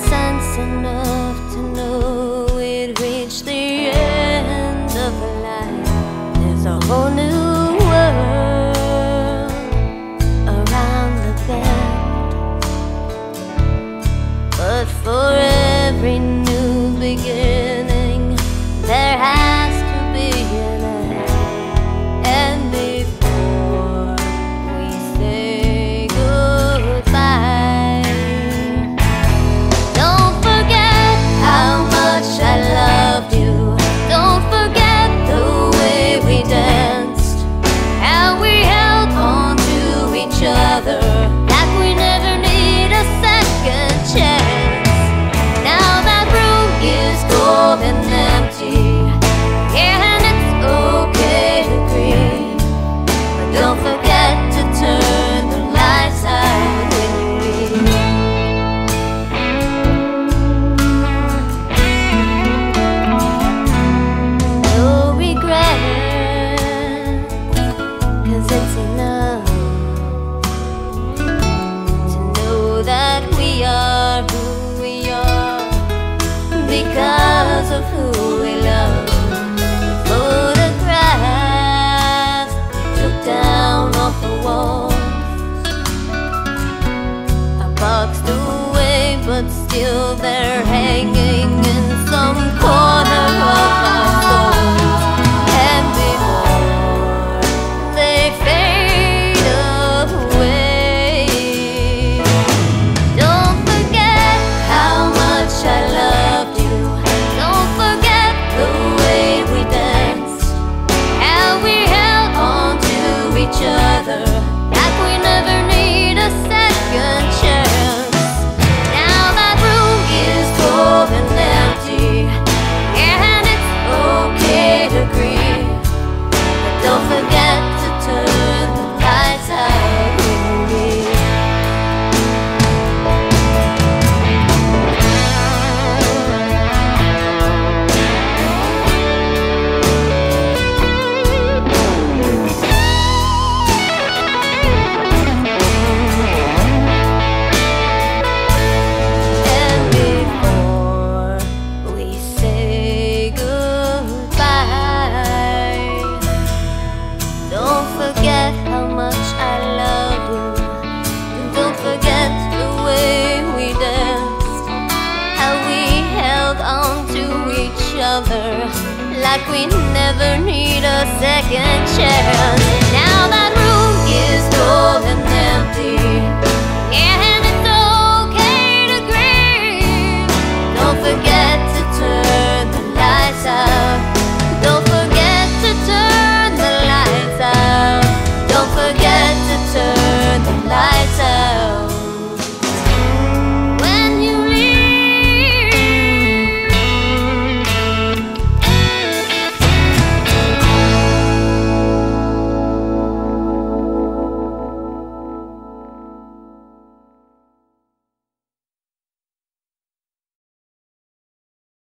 sense enough to know we'd reached the end of the line. There's a whole new world around the bend, but for every new beginning there has to be an end. And before we say goodbye, don't forget how much I loved you. Don't forget the way we danced, how we held on to each other like we never need a second chance. Now that room is cold and empty, yeah, and it's okay to grieve, but don't forget to turn the lights out when you leave. No regret, 'cause it's enough to know that we are who we are because of who we love. Photographs took down off the walls, are boxed away, but still they're hanging in some corner of our souls. And before they fade away, don't forget how much I loved you. Don't forget the way we danced, how we held on to each other like we never need a second chance. Now that room is cold and empty, and it's okay to grieve, but don't forget to turn the lights out when you leave. And before we say goodbye, don't forget how much I love you. And don't forget the way we danced, how we held on to each other like we never need a second chance. Now that room is cold and empty,